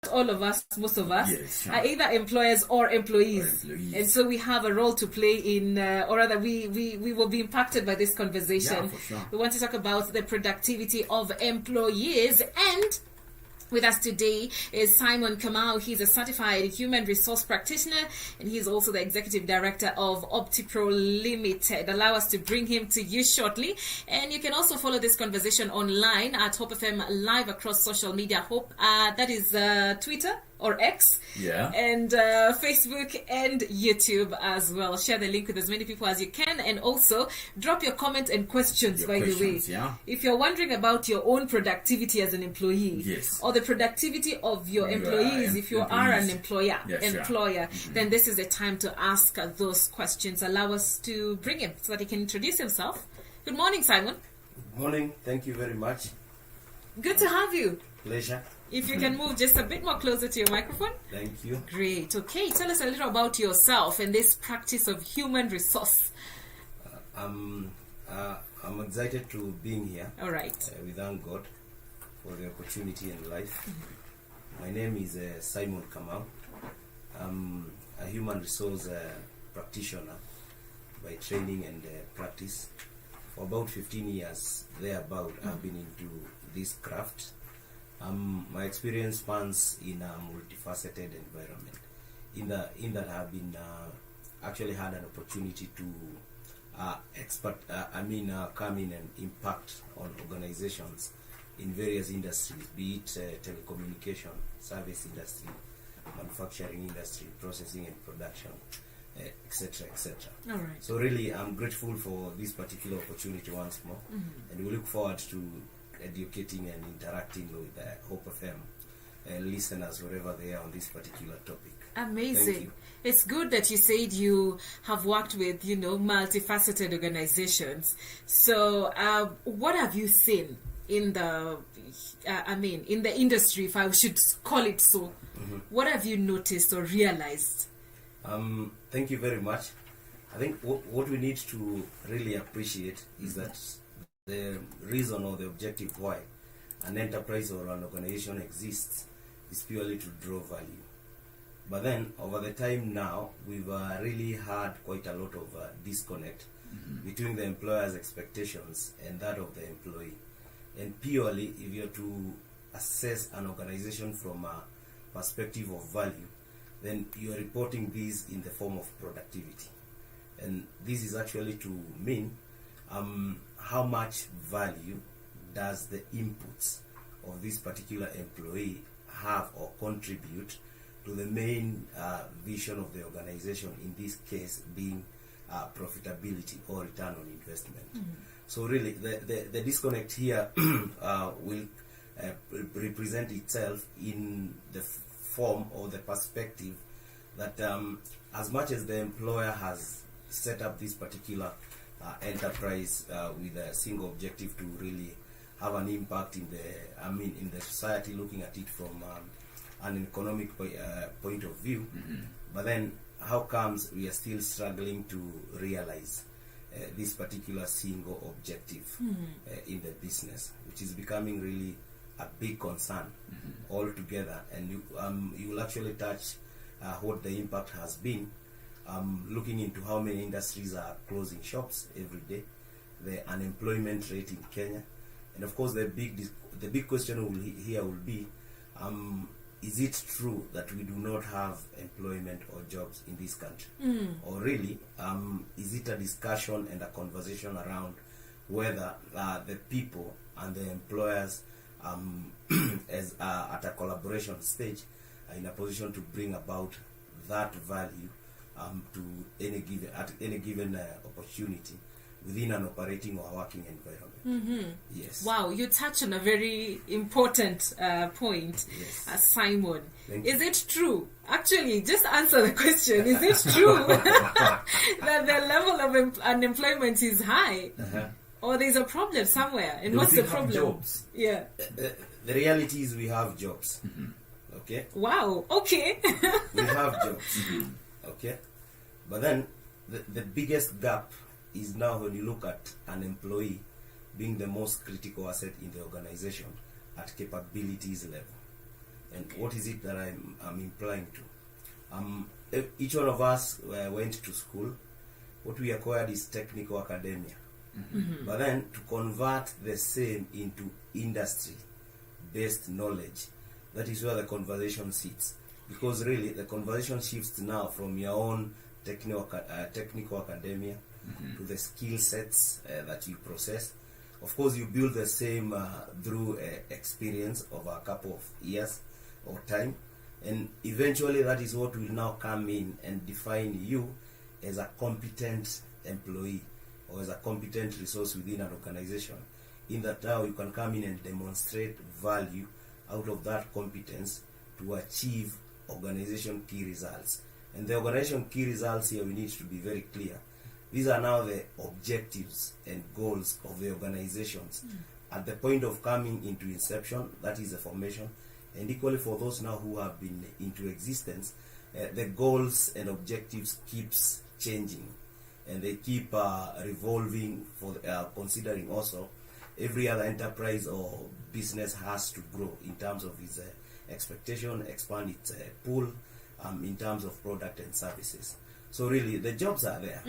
all of us, most of us, Yes, sure. are either employers or employees. And so we have a role to play in, or rather we will be impacted by this conversation. Yeah, for sure. We want to talk about the productivity of employees, and with us today is Simon Kamau. He's a certified human resource practitioner, and he's also the executive director of OptiPro Limited. Allow us to bring him to you shortly. And you can also follow this conversation online at Hope FM Live across social media. Hope, that is Twitter or X, and Facebook and YouTube as well. Share the link with as many people as you can, and also drop your comments and questions, the way. Yeah. If you're wondering about your own productivity as an employee, or the productivity of your employees, if you are an employer, then this is the time to ask those questions. Allow us to bring him so that he can introduce himself. Good morning, Simon. Good morning. Thank you very much. Good to have you. Pleasure. If you can move just a bit more closer to your microphone. Thank you. Great. Okay, tell us a little about yourself and this practice of human resource. I'm excited to being here. All right. We thank God for the opportunity in life. My name is Simon Kamau. I'm a human resource practitioner by training and practice. For about 15 years, thereabout, I've been into this craft. My experience spans in a multifaceted environment. In that I've been actually had an opportunity to come in and impact on organizations in various industries, be it telecommunication, service industry, manufacturing industry, processing and production, etc., etc. All right. So really, I'm grateful for this particular opportunity once more, and we look forward to educating and interacting with Hope FM listeners wherever they are on this particular topic. Amazing. It's good that you said you have worked with, multifaceted organizations. So what have you seen in the, in the industry, if I should call it so? What have you noticed or realized? Thank you very much. I think what we need to really appreciate is that the reason or the objective why an enterprise or an organization exists is purely to draw value. But then, over the time now, we've really had quite a lot of disconnect between the employer's expectations and that of the employee. And purely, if you're to assess an organization from a perspective of value, then you're reporting this in the form of productivity. And this is actually to mean how much value does the inputs of this particular employee have or contribute to the main vision of the organization, in this case being profitability or return on investment. So really the disconnect here will represent itself in the form or the perspective that as much as the employer has set up this particular enterprise with a single objective to really have an impact in the society, looking at it from an economic point of view, but then how comes we are still struggling to realize this particular single objective in the business, which is becoming really a big concern altogether. And you will actually touch what the impact has been, looking into how many industries are closing shops every day, the unemployment rate in Kenya, and of course the big question here will be, is it true that we do not have employment or jobs in this country? Or really, is it a discussion and a conversation around whether the people and the employers as at a collaboration stage are in a position to bring about that value to any given opportunity within an operating or working environment. Yes. Wow, you touch on a very important point, Simon. Is it true? Actually, just answer the question. Is it true that the level of unemployment is high? Or there's a problem somewhere? And what's the problem? Jobs? Yeah. The reality is we have jobs. Okay? Wow, okay. We have jobs. Okay? But then, the biggest gap is now when you look at an employee being the most critical asset in the organization at capabilities level. And what is it that I'm implying to? Each one of us went to school. What we acquired is technical academia. But then to convert the same into industry-based knowledge, that is where the conversation sits. Because really, the conversation shifts now from your own technical academia to the skill sets that you process. Of course, you build the same through experience over a couple of years or time. And eventually, that is what will now come in and define you as a competent employee or as a competent resource within an organization. In that now you can come in and demonstrate value out of that competence to achieve organization key results. And the organization key results here, we need to be very clear. These are now the objectives and goals of the organizations at the point of coming into inception, that is the formation. And equally for those now who have been into existence, the goals and objectives keeps changing, and they keep revolving for considering also every other enterprise or business has to grow in terms of its expectation, expand its pool in terms of product and services. So really the jobs are there,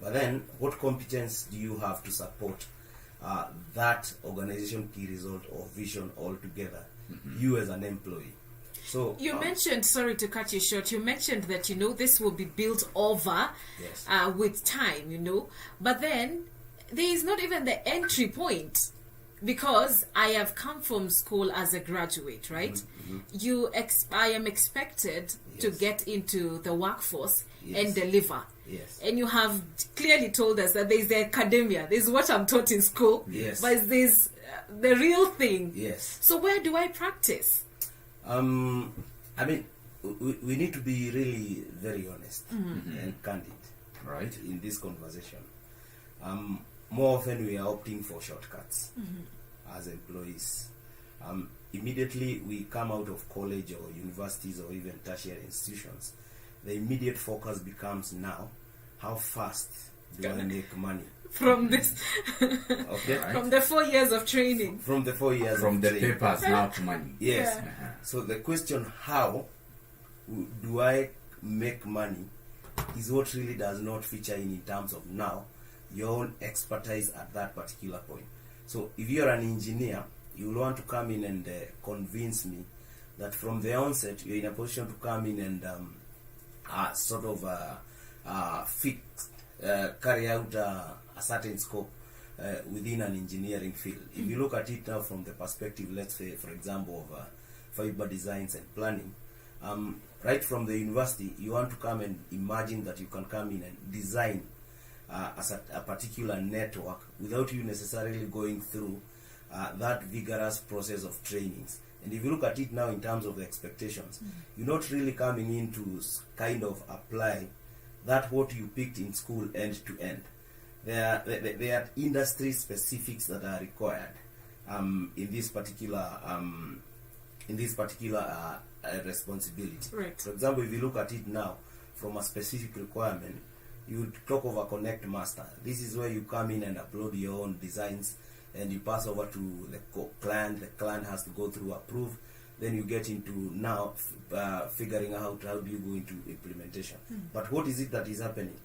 but then what competence do you have to support that organization key result or vision altogether, you as an employee? So you mentioned, sorry to cut you short, you mentioned that, this will be built over with time, but then there is not even the entry point, because I have come from school as a graduate, right? I am expected to get into the workforce and deliver. Yes. And you have clearly told us that there's the academia, there's what I'm taught in school, but there's the real thing. Yes. So where do I practice? I mean, we need to be really very honest and candid, right, in this conversation. More often we are opting for shortcuts as employees. Immediately we come out of college or universities or even tertiary institutions, the immediate focus becomes now, how fast do I make money? From this, okay, right. From the 4 years of training. From the 4 years from of the training. papers now to money. Yes. So the question, how do I make money, is what really does not feature in terms of now your own expertise at that particular point. So if you're an engineer, you will want to come in and convince me that from the onset you're in a position to come in and carry out a certain scope within an engineering field. If you look at it now from the perspective, let's say, for example, of fiber designs and planning, right from the university, you want to come and imagine that you can come in and design a particular network without you necessarily going through that vigorous process of trainings. And if you look at it now in terms of the expectations, you're not really coming in to kind of apply that what you picked in school end to end. There are industry specifics that are required in this particular responsibility. Right. For example, if you look at it now from a specific requirement, you would talk of a connect master. This is where you come in and upload your own designs and you pass over to the client. The client has to go through approve. Then you get into now figuring out how do you go into implementation. But what is it that is happening?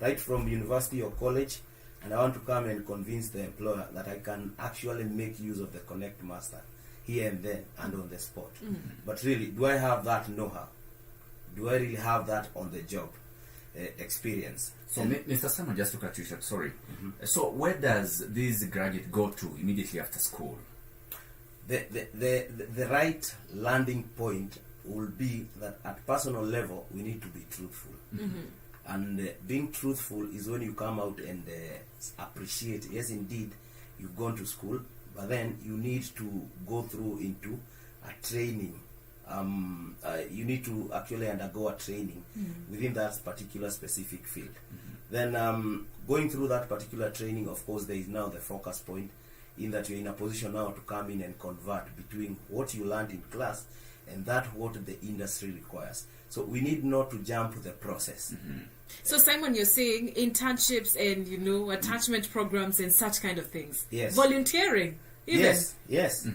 Right from university or college, and I want to come and convince the employer that I can actually make use of the connect master here and then and on the spot. But really, do I have that know-how? Do I really have that on the job experience? So, Mr. Simon, just to cut you short, sorry. So, where does this graduate go to immediately after school? The right landing point will be that at personal level, we need to be truthful. And being truthful is when you come out and appreciate, yes, indeed, you've gone to school, but then you need to go through into a training. You need to actually undergo a training within that particular specific field. Then going through that particular training, of course, there is now the focus point in that you're in a position now to come in and convert between what you learned in class and that what the industry requires. So we need not to jump the process. So Simon, you're saying internships and attachment programs and such kind of things. Yes. Volunteering. Even. Yes.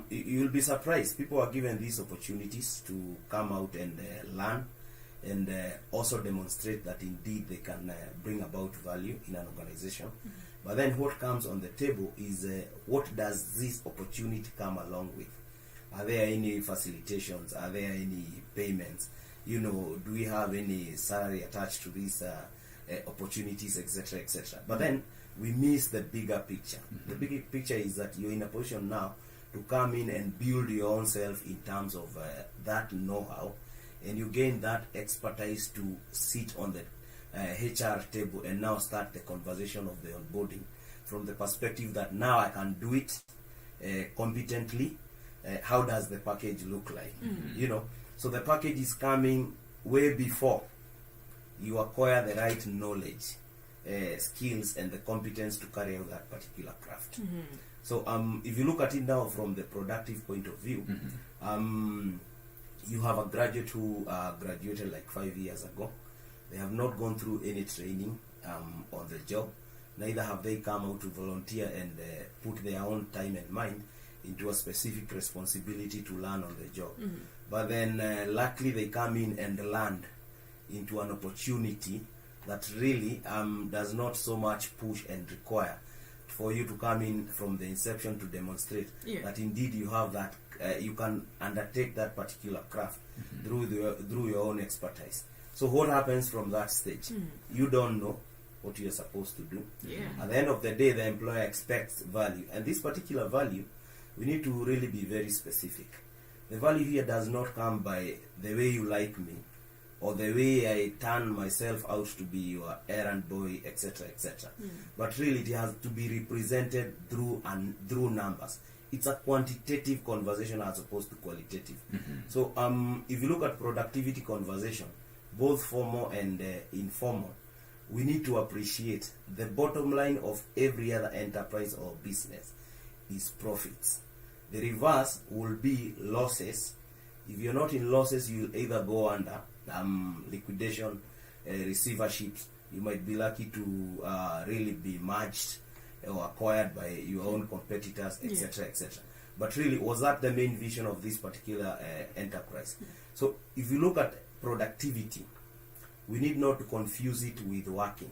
you'll be surprised. People are given these opportunities to come out and learn and also demonstrate that indeed they can bring about value in an organization. But then what comes on the table is what does this opportunity come along with? Are there any facilitations? Are there any payments? You know, do we have any salary attached to these opportunities, etc., etc.? But then we miss the bigger picture. The bigger picture is that you're in a position now to come in and build your own self in terms of that know-how, and you gain that expertise to sit on the HR table and now start the conversation of the onboarding from the perspective that now I can do it competently. How does the package look like? You know, so the package is coming way before you acquire the right knowledge, skills, and the competence to carry out that particular craft. So if you look at it now from the productive point of view, you have a graduate who graduated like 5 years ago. They have not gone through any training on the job. Neither have they come out to volunteer and put their own time and mind into a specific responsibility to learn on the job. But then luckily they come in and land into an opportunity that really does not so much push and require for you to come in from the inception to demonstrate that indeed you have that, you can undertake that particular craft through your own expertise. So what happens from that stage? You don't know what you're supposed to do. At the end of the day, the employer expects value, and this particular value, we need to really be very specific. The value here does not come by the way you like me, or the way I turn myself out to be your errand boy, etc., etc. But really, it has to be represented through numbers. It's a quantitative conversation as opposed to qualitative. So, if you look at productivity conversation, both formal and informal, we need to appreciate the bottom line of every other enterprise or business is profits. The reverse will be losses. If you're not in losses, you'll either go under liquidation, receiverships. You might be lucky to really be merged or acquired by your own competitors, etc., etc. But really, was that the main vision of this particular enterprise? So if you look at productivity, we need not to confuse it with working.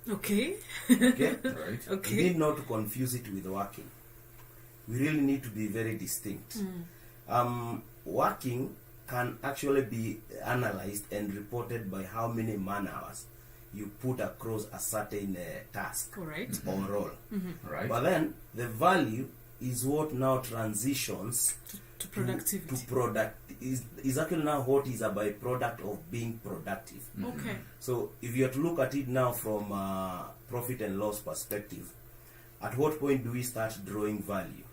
Okay. Okay? Right. Okay. We need not to confuse it with working. We really need to be very distinct. Working can actually be analyzed and reported by how many man hours you put across a certain task Correct. or role. Right. But then the value is what now transitions To productivity. to product is actually now what is a byproduct of being productive. Okay. So if you are to look at it now from a profit and loss perspective, at what point do we start drawing value?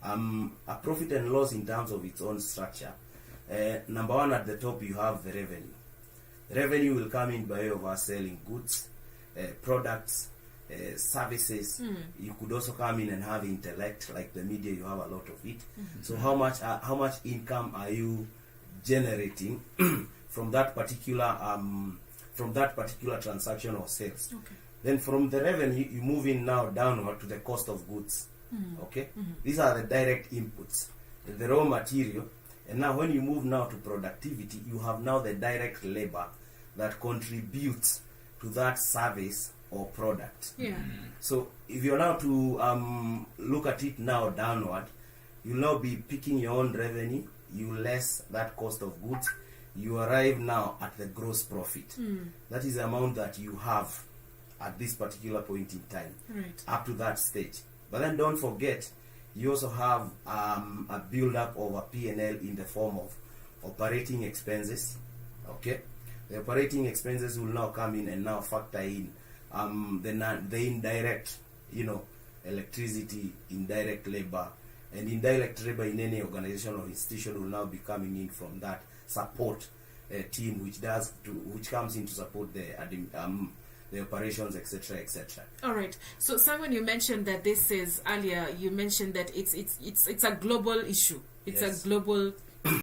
A profit and loss in terms of its own structure. Number one, at the top you have the revenue. The revenue will come in by way of us selling goods, products, services. You could also come in and have intellect, like the media. You have a lot of it. So how much income are you generating from that particular transaction or sales? Okay. Then from the revenue, you move in now downward to the cost of goods. Okay, these are the direct inputs, the raw material. And now when you move now to productivity, you have now the direct labor that contributes to that service or product. So if you're now to look at it now downward, you'll now be picking your own revenue, you less that cost of goods, you arrive now at the gross profit. That is the amount that you have at this particular point in time, up to that stage. But then don't forget, you also have a build-up of a P&L in the form of operating expenses. Okay, the operating expenses will now come in and now factor in the indirect, electricity, indirect labor, and indirect labor in any organization or institution will now be coming in from that support team, which comes in to support the operations, etc., etc. All right. So, Simon, you mentioned that this is earlier. You mentioned that it's a global issue. It's Yes. a global